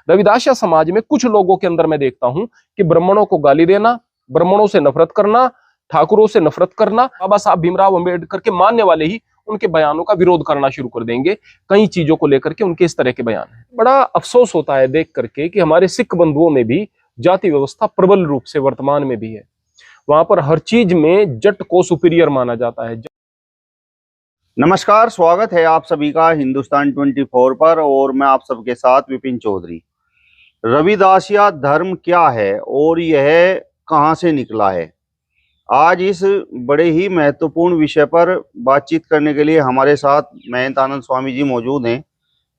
रविदासिया समाज में कुछ लोगों के अंदर मैं देखता हूं कि ब्राह्मणों को गाली देना, ब्राह्मणों से नफरत करना, ठाकुरों से नफरत करना, बाबा साहब भीमराव अंबेडकर के मानने वाले ही उनके बयानों का विरोध करना शुरू कर देंगे। कई चीजों को लेकर के उनके इस तरह के बयान है। बड़ा अफसोस होता है देख करके कि हमारे सिख बंधुओं में भी जाति व्यवस्था प्रबल रूप से वर्तमान में भी है। वहां पर हर चीज में जट को सुपीरियर माना जाता है। नमस्कार, स्वागत है आप सभी का हिंदुस्तान 24 पर और मैं आप सबके साथ विपिन चौधरी। रविदासिया धर्म क्या है और यह कहां से निकला है, आज इस बड़े ही महत्वपूर्ण विषय पर बातचीत करने के लिए हमारे साथ महंत आनंद स्वामी जी मौजूद हैं।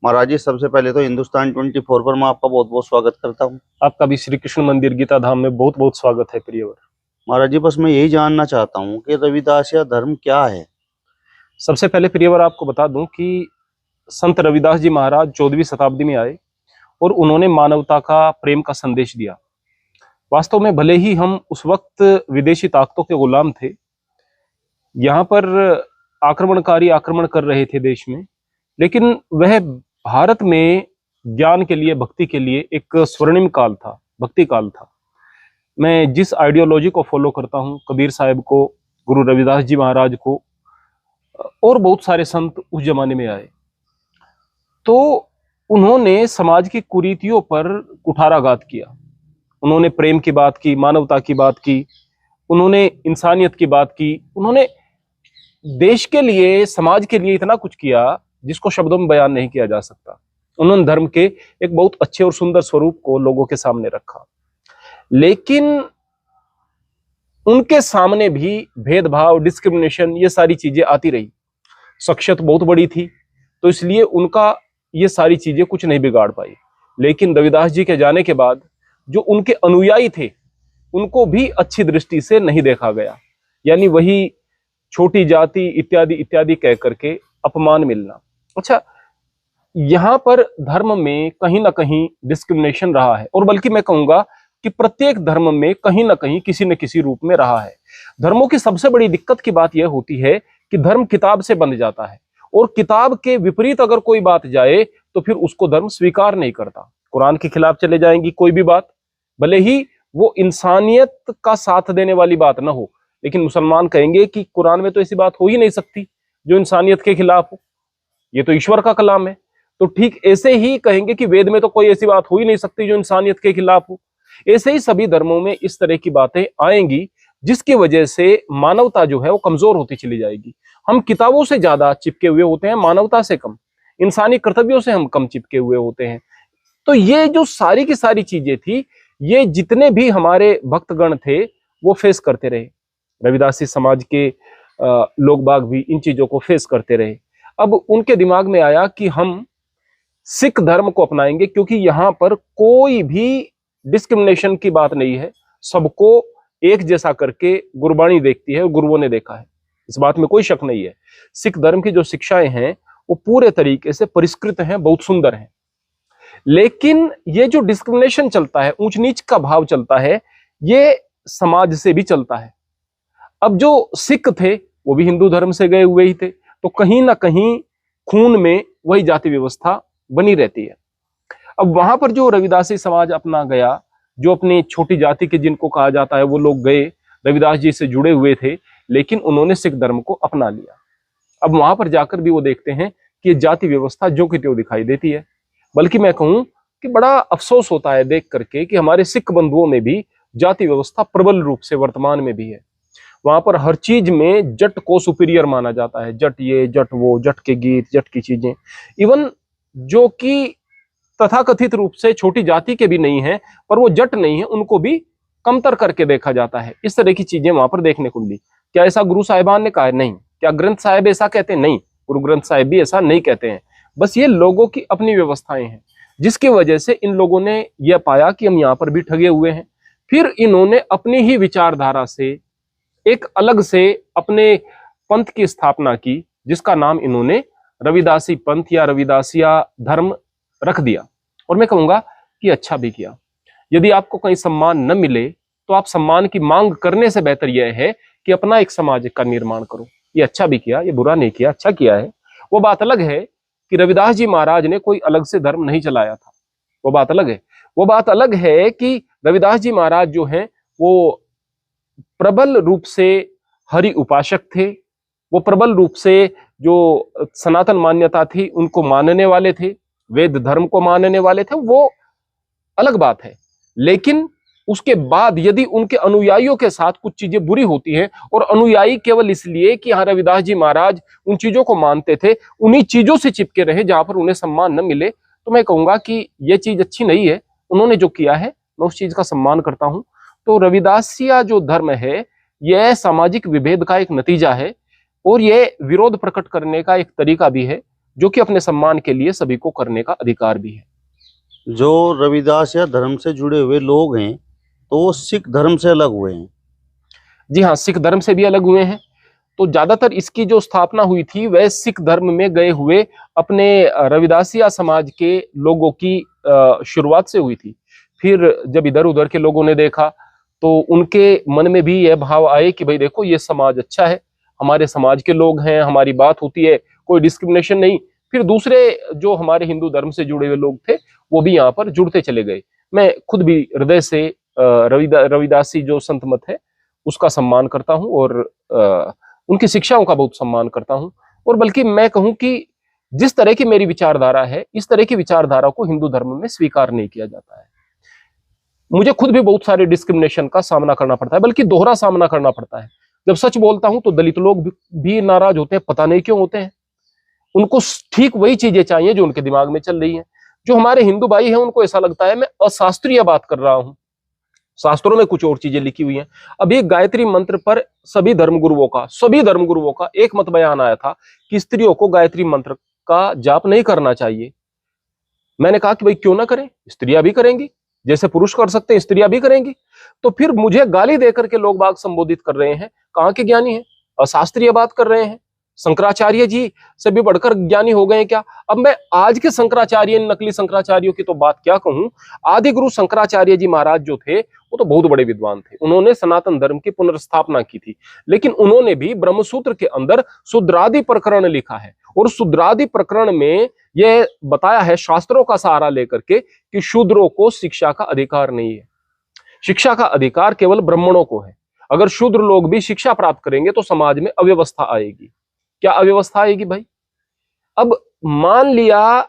महाराज जी, सबसे पहले तो हिंदुस्तान 24 पर मैं आपका बहुत बहुत स्वागत करता हूं। आपका भी श्री कृष्ण मंदिर गीता धाम में बहुत बहुत स्वागत है प्रियवर। महाराज जी, बस मैं यही जानना चाहता हूं कि रविदासिया धर्म क्या है। सबसे पहले प्रियवर आपको बता दूं कि संत रविदास जी महाराज 14वीं शताब्दी में आए और उन्होंने मानवता का, प्रेम का संदेश दिया। वास्तव में भले ही हम उस वक्त विदेशी ताकतों के गुलाम थे, यहाँ पर आक्रमणकारी आक्रमण कर रहे थे देश में, लेकिन वह भारत में ज्ञान के लिए, भक्ति के लिए एक स्वर्णिम काल था, भक्ति काल था। मैं जिस आइडियोलॉजी को फॉलो करता हूँ, कबीर साहब को, गुरु रविदास जी महाराज को और बहुत सारे संत उस जमाने में आए, तो उन्होंने समाज की कुरीतियों पर कुठाराघात किया। उन्होंने प्रेम की बात की, मानवता की बात की, उन्होंने इंसानियत की बात की, उन्होंने देश के लिए, समाज के लिए इतना कुछ किया जिसको शब्दों में बयान नहीं किया जा सकता। उन्होंने धर्म के एक बहुत अच्छे और सुंदर स्वरूप को लोगों के सामने रखा, लेकिन उनके सामने भी भेदभाव, डिस्क्रिमिनेशन, ये सारी चीजें आती रही। शख्सियत बहुत बड़ी थी, तो इसलिए उनका ये सारी चीजें कुछ नहीं बिगाड़ पाई। लेकिन रविदास जी के जाने के बाद जो उनके अनुयायी थे, उनको भी अच्छी दृष्टि से नहीं देखा गया, यानी वही छोटी जाति इत्यादि इत्यादि कह करके अपमान मिलना। अच्छा, यहां पर धर्म में कहीं ना कहीं डिस्क्रिमिनेशन रहा है, और बल्कि मैं कहूंगा कि प्रत्येक धर्म में कहीं ना कहीं किसी न किसी रूप में रहा है। धर्मों की सबसे बड़ी दिक्कत की बात यह होती है कि धर्म किताब से बन जाता है, और किताब के विपरीत अगर कोई बात जाए तो फिर उसको धर्म स्वीकार नहीं करता। कुरान के खिलाफ चले जाएंगी कोई भी बात, भले ही वो इंसानियत का साथ देने वाली बात ना हो, लेकिन मुसलमान कहेंगे कि कुरान में तो ऐसी बात हो ही नहीं सकती जो इंसानियत के खिलाफ हो, ये तो ईश्वर का कलाम है। तो ठीक ऐसे ही कहेंगे कि वेद में तो कोई ऐसी बात हो ही नहीं सकती जो इंसानियत के खिलाफ हो। ऐसे ही सभी धर्मों में इस तरह की बातें आएंगी, जिसकी वजह से मानवता जो है वो कमजोर होती चली जाएगी। हम किताबों से ज्यादा चिपके हुए होते हैं, मानवता से कम, इंसानी कर्तव्यों से हम कम चिपके हुए होते हैं। तो ये जो सारी की सारी चीजें थी, ये जितने भी हमारे भक्तगण थे वो फेस करते रहे। रविदासी समाज के लोग बाग भी इन चीजों को फेस करते रहे। अब उनके दिमाग में आया कि हम सिख धर्म को अपनाएंगे, क्योंकि यहाँ पर कोई भी डिस्क्रिमिनेशन की बात नहीं है, सबको एक जैसा करके गुरबाणी देखती है, गुरुओं ने देखा है, इस बात में कोई शक नहीं है। सिख धर्म की जो शिक्षाएं हैं वो पूरे तरीके से परिष्कृत हैं, बहुत सुंदर हैं। लेकिन ये जो डिस्क्रिमिनेशन चलता है, ऊंच नीच का भाव चलता है, ये समाज से भी चलता है। अब जो सिख थे वो भी हिंदू धर्म से गए हुए ही थे, तो कहीं ना कहीं खून में वही जाति व्यवस्था बनी रहती है। अब वहां पर जो रविदासी समाज अपना गया, जो अपनी छोटी जाति के जिनको कहा जाता है वो लोग गए, रविदास जी से जुड़े हुए थे, लेकिन उन्होंने सिख धर्म को अपना लिया। अब वहां पर जाकर भी वो देखते हैं कि जाति व्यवस्था जो की त्यों दिखाई देती है। बल्कि मैं कहूं कि बड़ा अफसोस होता है देख करके कि हमारे सिख बंधुओं में भी जाति व्यवस्था प्रबल रूप से वर्तमान में भी है। वहां पर हर चीज में जट को सुपीरियर माना जाता है, जट ये, जट वो, जट के गीत, जट की चीजें, इवन जो कि तथाकथित रूप से छोटी जाति के भी नहीं है, पर वो जट नहीं है, उनको भी कमतर करके देखा जाता है। इस तरह की चीजें वहां पर देखने को मिली। क्या ऐसा गुरु साहिबान ने कहा? नहीं। क्या ग्रंथ साहिब ऐसा कहते हैं? नहीं, गुरु ग्रंथ साहिब भी ऐसा नहीं कहते हैं। बस ये लोगों की अपनी व्यवस्थाएं हैं, जिसकी वजह से इन लोगों ने यह पाया कि हम यहाँ पर भी ठगे हुए हैं। फिर इन्होंने अपनी ही विचारधारा से एक अलग से अपने पंथ की स्थापना की, जिसका नाम इन्होंने रविदासी पंथ या रविदासिया धर्म रख दिया। और मैं कहूंगा कि अच्छा भी किया। यदि आपको कहीं सम्मान न मिले तो आप सम्मान की मांग करने से बेहतर यह है कि अपना एक समाज का निर्माण करो। ये अच्छा भी किया, ये बुरा नहीं किया, अच्छा किया है। वो बात अलग है कि रविदास जी महाराज ने कोई अलग से धर्म नहीं चलाया था, वो बात अलग है। वो बात अलग है कि रविदास जी महाराज जो हैं वो प्रबल रूप से हरि उपासक थे, वो प्रबल रूप से जो सनातन मान्यता थी उनको मानने वाले थे, वेद धर्म को मानने वाले थे, वो अलग बात है। लेकिन उसके बाद यदि उनके अनुयायियों के साथ कुछ चीजें बुरी होती हैं और अनुयायी केवल इसलिए कि हाँ रविदास जी महाराज उन चीजों को मानते थे, उन्हीं चीजों से चिपके रहे जहां पर उन्हें सम्मान न मिले, तो मैं कहूंगा कि यह चीज अच्छी नहीं है। उन्होंने जो किया है मैं उस चीज का सम्मान करता हूं। तो रविदासिया जो धर्म है यह सामाजिक विभेद का एक नतीजा है और यह विरोध प्रकट करने का एक तरीका भी है, जो कि अपने सम्मान के लिए सभी को करने का अधिकार भी है। जो रविदास या धर्म से जुड़े हुए लोग हैं तो वो सिख धर्म से अलग हुए हैं। जी हाँ, सिख धर्म से भी अलग हुए हैं। तो ज्यादातर इसकी जो स्थापना हुई थी वह सिख धर्म में गए हुए अपने रविदासिया समाज के लोगों की शुरुआत से हुई थी। फिर जब इधर उधर के लोगों ने देखा तो उनके मन में भी यह भाव आए कि भाई देखो ये समाज अच्छा है, हमारे समाज के लोग हैं, हमारी बात होती है, कोई डिस्क्रिमिनेशन नहीं। फिर दूसरे जो हमारे हिंदू धर्म से जुड़े हुए लोग थे वो भी यहाँ पर जुड़ते चले गए। मैं खुद भी हृदय से रविदासी जो संत मत है उसका सम्मान करता हूँ और उनकी शिक्षाओं का बहुत सम्मान करता हूँ। और बल्कि मैं कहूँ कि जिस तरह की मेरी विचारधारा है इस तरह की विचारधारा को हिंदू धर्म में स्वीकार नहीं किया जाता है। मुझे खुद भी बहुत सारे डिस्क्रिमिनेशन का सामना करना पड़ता है, बल्कि दोहरा सामना करना पड़ता है। जब सच बोलता हूं तो दलित लोग भी नाराज होते हैं, पता नहीं क्यों होते हैं। उनको ठीक वही चीजें चाहिए जो उनके दिमाग में चल रही है। जो हमारे हिंदू भाई हैं उनको ऐसा लगता है मैं अशास्त्रीय बात कर रहा हूं, शास्त्रों में कुछ और चीजें लिखी हुई हैं। अभी गायत्री मंत्र पर सभी धर्मगुरुओं का एक मत बयान आया था कि स्त्रियों को गायत्री मंत्र का जाप नहीं करना चाहिए। मैंने कहा कि भाई क्यों ना करें, स्त्रियां भी करेंगी, जैसे पुरुष कर सकते हैं स्त्रियां भी करेंगी। तो फिर मुझे गाली देकर के लोग बाग संबोधित कर रहे हैं, कहाँ के ज्ञानी हैं, अशास्त्रीय बात कर रहे हैं। शंकराचार्य जी से भी बढ़कर ज्ञानी हो गए क्या? अब मैं आज के शंकराचार्य नकली शंकराचार्यों की तो बात क्या कहूं। आदि गुरु शंकराचार्य जी महाराज जो थे वो तो बहुत बड़े विद्वान थे, उन्होंने सनातन धर्म की पुनर्स्थापना की थी। लेकिन उन्होंने भी ब्रह्मसूत्र के अंदर शूद्रादि प्रकरण लिखा है और शूद्रादि प्रकरण में यह बताया है शास्त्रों का सहारा लेकर के कि शूद्रों को शिक्षा का अधिकार नहीं है, शिक्षा का अधिकार केवल ब्राह्मणों को है। अगर शूद्र लोग भी शिक्षा प्राप्त करेंगे तो समाज में अव्यवस्था आएगी। क्या अव्यवस्था आएगी भाई? अब मान लिया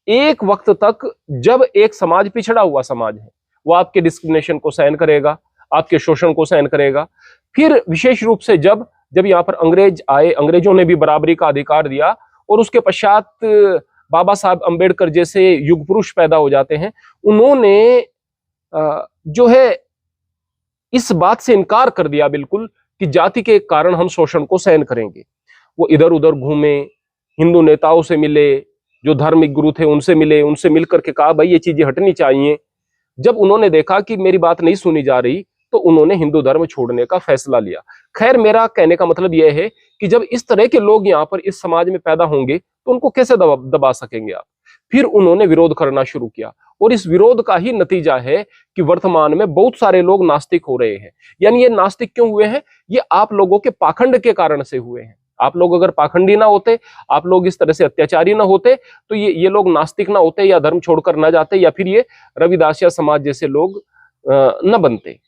एक वक्त तक जब एक समाज पिछड़ा हुआ समाज है वो आपके डिस्क्रिमिनेशन को सहन करेगा, आपके शोषण को सहन करेगा। फिर विशेष रूप से जब यहाँ पर अंग्रेज आए, अंग्रेजों ने भी बराबरी का अधिकार दिया और उसके पश्चात बाबा साहब अंबेडकर जैसे युग पुरुष पैदा हो जाते हैं, उन्होंने जो है इस बात से इनकार कर दिया बिल्कुल कि जाति के कारण हम शोषण को सहन करेंगे। वो इधर उधर घूमे, हिंदू नेताओं से मिले, जो धार्मिक गुरु थे उनसे मिले, उनसे मिलकर के कहा भाई ये चीजें हटनी चाहिए। जब उन्होंने देखा कि मेरी बात नहीं सुनी जा रही तो उन्होंने हिंदू धर्म छोड़ने का फैसला लिया। खैर मेरा कहने का मतलब यह है कि जब इस तरह के लोग यहाँ पर इस समाज में पैदा होंगे तो उनको कैसे दबा सकेंगे आप? फिर उन्होंने विरोध करना शुरू किया और इस विरोध का ही नतीजा है कि वर्तमान में बहुत सारे लोग नास्तिक हो रहे हैं। यानी ये नास्तिक क्यों हुए हैं? ये आप लोगों के पाखंड के कारण से हुए हैं। आप लोग अगर पाखंडी ना होते, आप लोग इस तरह से अत्याचारी ना होते तो ये लोग नास्तिक ना होते या धर्म छोड़कर ना जाते या फिर ये रविदासिया समाज जैसे लोग न बनते।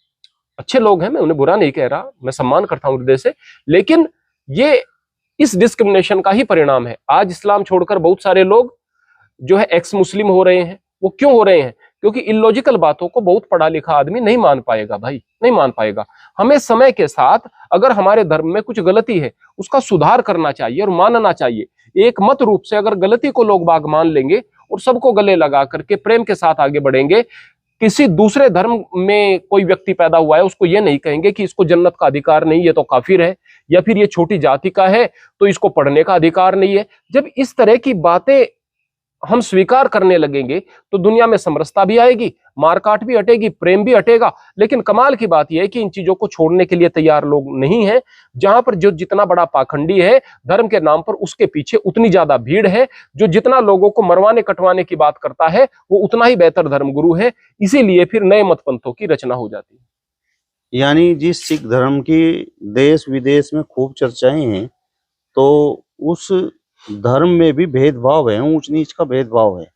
अच्छे लोग हैं, मैं उन्हें बुरा नहीं कह रहा, मैं सम्मान करता हूं हृदय से, लेकिन ये इस डिस्क्रिमिनेशन का ही परिणाम है। आज इस्लाम छोड़कर बहुत सारे लोग जो है एक्स मुस्लिम हो रहे हैं। वो क्यों हो रहे हैं? क्योंकि इलॉजिकल बातों को बहुत पढ़ा लिखा आदमी नहीं मान पाएगा भाई, नहीं मान पाएगा। हमें समय के साथ अगर हमारे धर्म में कुछ गलती है उसका सुधार करना चाहिए और मानना चाहिए। एक मत रूप से अगर गलती को लोग बाग मान लेंगे और सबको गले लगा करके प्रेम के साथ आगे बढ़ेंगे, किसी दूसरे धर्म में कोई व्यक्ति पैदा हुआ है उसको ये नहीं कहेंगे कि इसको जन्नत का अधिकार नहीं, ये तो काफिर है, या फिर ये छोटी जाति का है तो इसको पढ़ने का अधिकार नहीं है। जब इस तरह की बातें हम स्वीकार करने लगेंगे तो दुनिया में समरसता भी आएगी, मारकाट भी हटेगी, प्रेम भी हटेगा। लेकिन कमाल की बात यह है कि इन चीजों को छोड़ने के लिए तैयार लोग नहीं हैं। जहां पर जो जितना बड़ा पाखंडी है धर्म के नाम पर, उसके पीछे उतनी ज्यादा भीड़ है। जो जितना लोगों को मरवाने कटवाने की बात करता है वो उतना ही बेहतर धर्मगुरु है। इसीलिए फिर नए मत पंथों की रचना हो जाती है। यानी जिस सिख धर्म की देश विदेश में खूब चर्चाएं हैं तो उस धर्म में भी भेदभाव है, ऊंच नीच का भेदभाव है।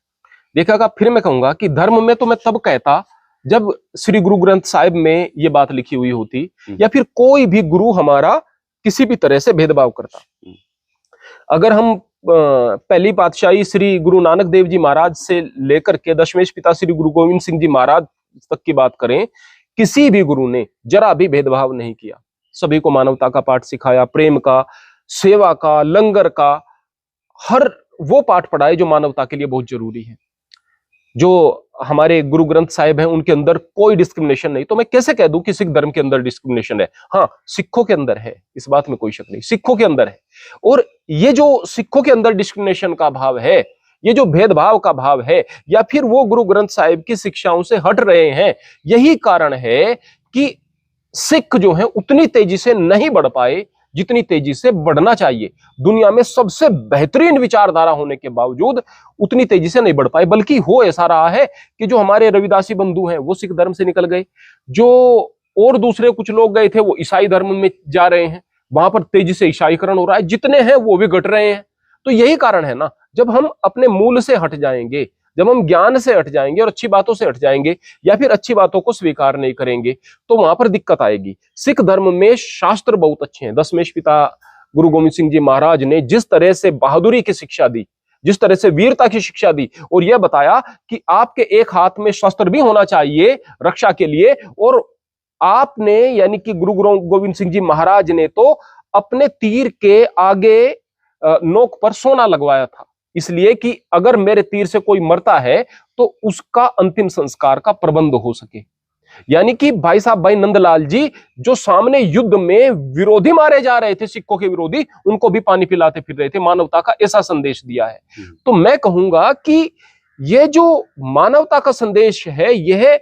देखिएगा, फिर मैं कहूंगा कि धर्म में तो मैं तब कहता जब श्री गुरु ग्रंथ साहिब में ये बात लिखी हुई होती, या फिर कोई भी गुरु हमारा किसी भी तरह से भेदभाव करता। अगर हम पहली पातशाही श्री गुरु नानक देव जी महाराज से लेकर के दशमेश पिता श्री गुरु गोविंद सिंह जी महाराज तक की बात करें, किसी भी गुरु ने जरा भी भेदभाव नहीं किया। सभी को मानवता का पाठ सिखाया, प्रेम का, सेवा का, लंगर का, हर वो पाठ पढ़ाए जो मानवता के लिए बहुत जरूरी है। जो हमारे गुरु ग्रंथ साहिब हैं उनके अंदर कोई डिस्क्रिमिनेशन नहीं। तो मैं कैसे कह दूं कि सिख धर्म के अंदर डिस्क्रिमिनेशन है? हाँ, सिखों के अंदर है, इस बात में कोई शक नहीं, सिखों के अंदर है। और ये जो सिखों के अंदर डिस्क्रिमिनेशन का भाव है, ये जो भेदभाव का भाव है, या फिर वो गुरु ग्रंथ साहिब की शिक्षाओं से हट रहे हैं, यही कारण है कि सिख जो है उतनी तेजी से नहीं बढ़ पाए जितनी तेजी से बढ़ना चाहिए। दुनिया में सबसे बेहतरीन विचारधारा होने के बावजूद उतनी तेजी से नहीं बढ़ पाए, बल्कि हो ऐसा रहा है कि जो हमारे रविदासी बंधु हैं वो सिख धर्म से निकल गए, जो और दूसरे कुछ लोग गए थे वो ईसाई धर्म में जा रहे हैं, वहां पर तेजी से ईसाईकरण हो रहा है, जितने हैं वो भी घट रहे हैं। तो यही कारण है ना, जब हम अपने मूल से हट जाएंगे, जब हम ज्ञान से हट जाएंगे और अच्छी बातों से हट जाएंगे, या फिर अच्छी बातों को स्वीकार नहीं करेंगे, तो वहां पर दिक्कत आएगी। सिख धर्म में शास्त्र बहुत अच्छे हैं। दशमेश पिता गुरु गोविंद सिंह जी महाराज ने जिस तरह से बहादुरी की शिक्षा दी, जिस तरह से वीरता की शिक्षा दी, और यह बताया कि आपके एक हाथ में शस्त्र भी होना चाहिए रक्षा के लिए, और आपने यानी कि गुरु गोविंद सिंह जी महाराज ने तो अपने तीर के आगे नोक पर सोना लगवाया था, इसलिए कि अगर मेरे तीर से कोई मरता है तो उसका अंतिम संस्कार का प्रबंध हो सके। यानी कि भाई साहब, भाई नंदलाल जी जो सामने युद्ध में विरोधी मारे जा रहे थे, सिखों के विरोधी, उनको भी पानी पिलाते फिर रहे थे, मानवता का ऐसा संदेश दिया है। तो मैं कहूंगा कि यह जो मानवता का संदेश है यह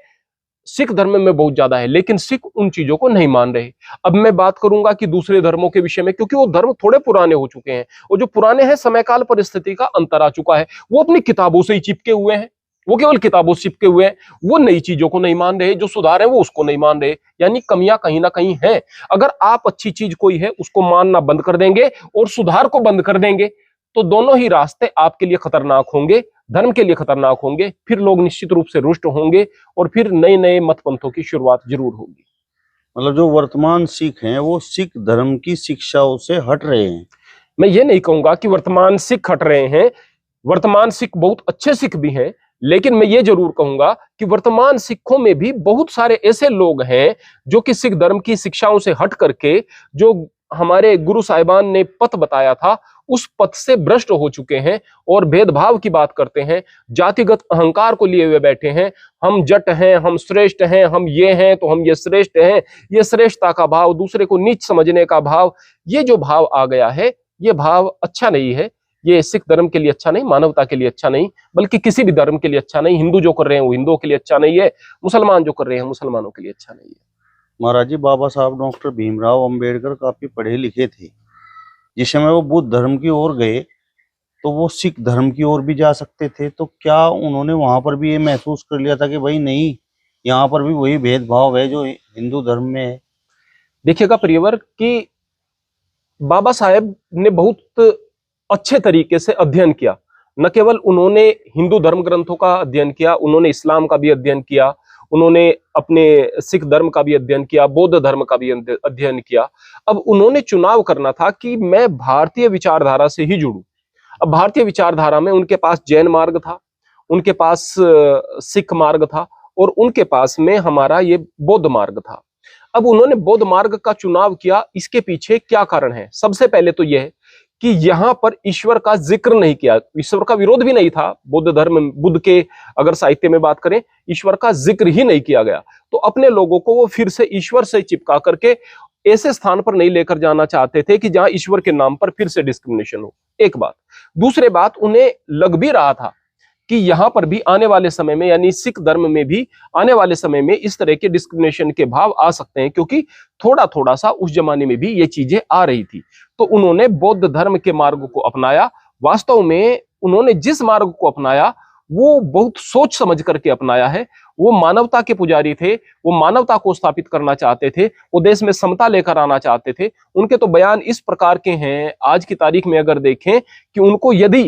सिख धर्म में बहुत ज्यादा है, लेकिन सिख उन चीजों को नहीं मान रहे। अब मैं बात करूंगा कि दूसरे धर्मों के विषय में, क्योंकि वो धर्म थोड़े पुराने हो चुके हैं, और जो पुराने हैं समय काल परिस्थिति का अंतर आ चुका है, वो अपनी किताबों से ही चिपके हुए हैं, वो केवल किताबों से चिपके हुए हैं, वो नई चीजों को नहीं मान रहे, जो सुधार है वो उसको नहीं मान रहे, यानी कमियां कहीं ना कहीं हैं। अगर आप अच्छी चीज कोई है उसको मानना बंद कर देंगे और सुधार को बंद कर देंगे, तो दोनों ही रास्ते आपके लिए खतरनाक होंगे, धर्म के लिए खतरनाक होंगे। फिर लोग निश्चित रूप से रुष्ट होंगे और फिर नए नए मत पंथों की शुरुआत जरूर होगी। मतलब जो वर्तमान सिख हैं वो सिख धर्म की शिक्षाओं से हट रहे हैं। मैं ये नहीं कहूंगा कि वर्तमान सिख हट रहे हैं, वर्तमान सिख बहुत अच्छे सिख भी हैं, लेकिन मैं ये जरूर कहूंगा कि वर्तमान सिखों में भी बहुत सारे ऐसे लोग हैं जो कि सिख धर्म की शिक्षाओं से हट करके जो हमारे गुरु साहिबान ने पथ बताया था उस पथ से भ्रष्ट हो चुके हैं और भेदभाव की बात करते हैं, जातिगत अहंकार को लिए हुए बैठे हैं। हम जट हैं, हम श्रेष्ठ हैं, हम ये हैं तो हम ये श्रेष्ठ हैं, ये श्रेष्ठता का भाव, दूसरे को नीच समझने का भाव, ये जो भाव आ गया है, ये भाव अच्छा नहीं है। ये सिख धर्म के लिए अच्छा नहीं, मानवता के लिए अच्छा नहीं, बल्कि किसी भी धर्म के लिए अच्छा नहीं। हिंदू जो कर रहे हैं वो हिंदुओं के लिए अच्छा नहीं है, मुसलमान जो कर रहे हैं मुसलमानों के लिए अच्छा नहीं है। महाराज जी, बाबा साहब डॉक्टर भीमराव अंबेडकर काफी पढ़े लिखे थे। जिस समय वो बुद्ध धर्म की ओर गए तो वो सिख धर्म की ओर भी जा सकते थे, तो क्या उन्होंने वहां पर भी ये महसूस कर लिया था कि भाई नहीं, यहाँ पर भी वही भेदभाव है जो हिंदू धर्म में है? देखिएगा प्रियवर कि बाबा साहेब ने बहुत अच्छे तरीके से अध्ययन किया। न केवल उन्होंने हिंदू धर्म ग्रंथों का अध्ययन किया, उन्होंने इस्लाम का भी अध्ययन किया, उन्होंने अपने सिख धर्म का भी अध्ययन किया, बौद्ध धर्म का भी अध्ययन किया। अब उन्होंने चुनाव करना था कि मैं भारतीय विचारधारा से ही जुड़ूं। अब भारतीय विचारधारा में उनके पास जैन मार्ग था, उनके पास सिख मार्ग था, और उनके पास में हमारा ये बौद्ध मार्ग था। अब उन्होंने बौद्ध मार्ग का चुनाव किया, इसके पीछे क्या कारण है? सबसे पहले तो यह है कि यहां पर ईश्वर का जिक्र नहीं किया, ईश्वर का विरोध भी नहीं था। बौद्ध धर्म, बुद्ध के अगर साहित्य में बात करें, ईश्वर का जिक्र ही नहीं किया गया। तो अपने लोगों को वो फिर से ईश्वर से चिपका करके ऐसे स्थान पर नहीं लेकर जाना चाहते थे कि जहां ईश्वर के नाम पर फिर से डिस्क्रिमिनेशन हो। एक बात। दूसरे बात, उन्हें लग भी रहा था कि यहां पर भी आने वाले समय में, यानी सिख धर्म में भी आने वाले समय में इस तरह के डिस्क्रिमिनेशन के भाव आ सकते हैं, क्योंकि थोड़ा थोड़ा सा उस जमाने में भी ये चीजें आ रही थी। तो उन्होंने बौद्ध धर्म के मार्ग को अपनाया। वास्तव में उन्होंने जिस मार्ग को अपनाया वो बहुत सोच समझ करके अपनाया है। वो मानवता के पुजारी थे, वो मानवता को स्थापित करना चाहते थे, वो देश में समता लेकर आना चाहते थे। उनके तो बयान इस प्रकार के हैं, आज की तारीख में अगर देखें कि उनको यदि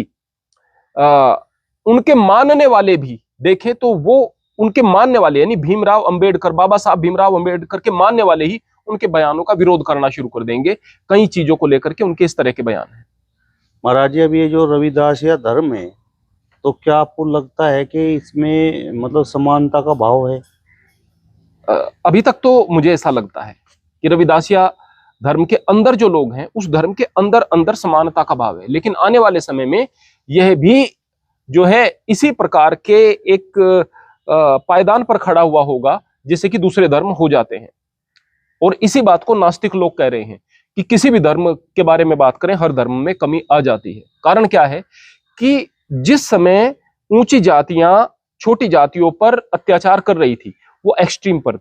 उनके मानने वाले भी देखें तो वो उनके मानने वाले यानी भीमराव अंबेडकर, बाबा साहब भीमराव अंबेडकर के मानने वाले ही उनके बयानों का विरोध करना शुरू कर देंगे। कई चीजों को लेकर के उनके इस तरह के बयान हैं। महाराज जी, अब ये जो रविदासिया धर्म है, तो क्या आपको लगता है कि इसमें मतलब समानता का भाव है? अभी तक तो मुझे ऐसा लगता है कि रविदासिया धर्म के अंदर जो लोग हैं उस धर्म के अंदर अंदर समानता का भाव है, लेकिन आने वाले समय में यह भी जो है इसी प्रकार के एक पायदान पर खड़ा हुआ होगा जैसे कि दूसरे धर्म हो जाते हैं। और इसी बात को नास्तिक लोग कह रहे हैं कि किसी भी धर्म के बारे में बात करें, हर धर्म में कमी आ जाती है। कारण क्या है कि जिस समय ऊंची जातियां छोटी जातियों पर अत्याचार कर रही थी वो एक्सट्रीम पर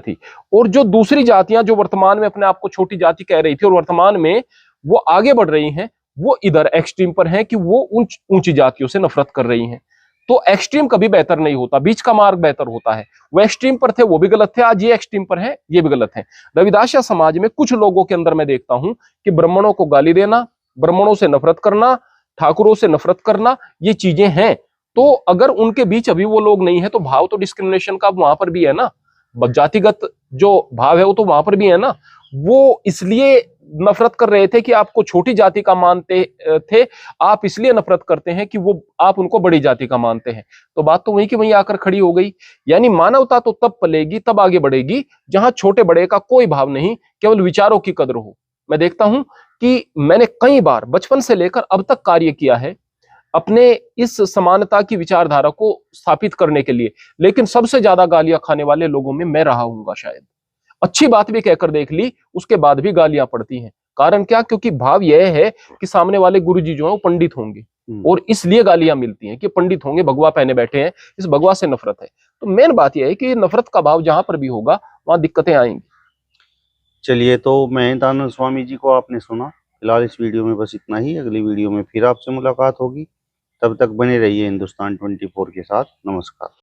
थी, और जो दूसरी जातियां जो वर्तमान में अपने आप को छोटी जाति कह रही थी और वर्तमान में वो आगे बढ़ रही हैं, वो इधर एक्सट्रीम पर हैं कि वो ऊंची जातियों से नफरत कर रही हैं। तो एक्सट्रीम कभी बेहतर नहीं होता, बीच का मार्ग बेहतर होता है। वो एक्सट्रीम पर थे, वो भी गलत थे, आज ये एक्सट्रीम पर है, ये भी गलत है। रविदासिया समाज में कुछ लोगों के अंदर मैं देखता हूं कि ब्राह्मणों को गाली देना, ब्राह्मणों से नफरत करना, ठाकुरों से नफरत करना, ये चीजें हैं। तो अगर उनके बीच अभी वो लोग नहीं है तो भाव तो डिस्क्रिमिनेशन का वहां पर भी है ना, जातिगत जो भाव है वो तो वहां पर भी है ना। वो इसलिए नफरत कर रहे थे कि आपको छोटी जाति का मानते थे, आप इसलिए नफरत करते हैं कि वो आप उनको बड़ी जाति का मानते हैं। तो बात तो वहीं की वहीं आकर खड़ी हो गई। यानी मानवता तो तब पलेगी, तब आगे बढ़ेगी जहां छोटे बड़े का कोई भाव नहीं, केवल विचारों की कदर हो। मैं देखता हूं कि मैंने कई बार बचपन से लेकर अब तक कार्य किया है अपने इस समानता की विचारधारा को स्थापित करने के लिए, लेकिन सबसे ज्यादा गालियां खाने वाले लोगों में मैं रहा हूंगा शायद। अच्छी बात भी कहकर देख ली, उसके बाद भी गालियां पड़ती हैं। कारण क्या? क्योंकि भाव यह है कि सामने वाले गुरुजी जो है वो पंडित होंगे और इसलिए गालियां मिलती हैं कि पंडित होंगे, भगवा पहने बैठे हैं, इस भगवा से नफरत है। तो मेन बात यह है कि नफरत का भाव जहां पर भी होगा वहां दिक्कतें आएंगी। चलिए, तो महेंद्रानंद स्वामी जी को आपने सुना। फिलहाल इस वीडियो में बस इतना ही। अगली वीडियो में फिर आपसे मुलाकात होगी। तब तक बने रहिए हिंदुस्तान 24 के साथ। नमस्कार।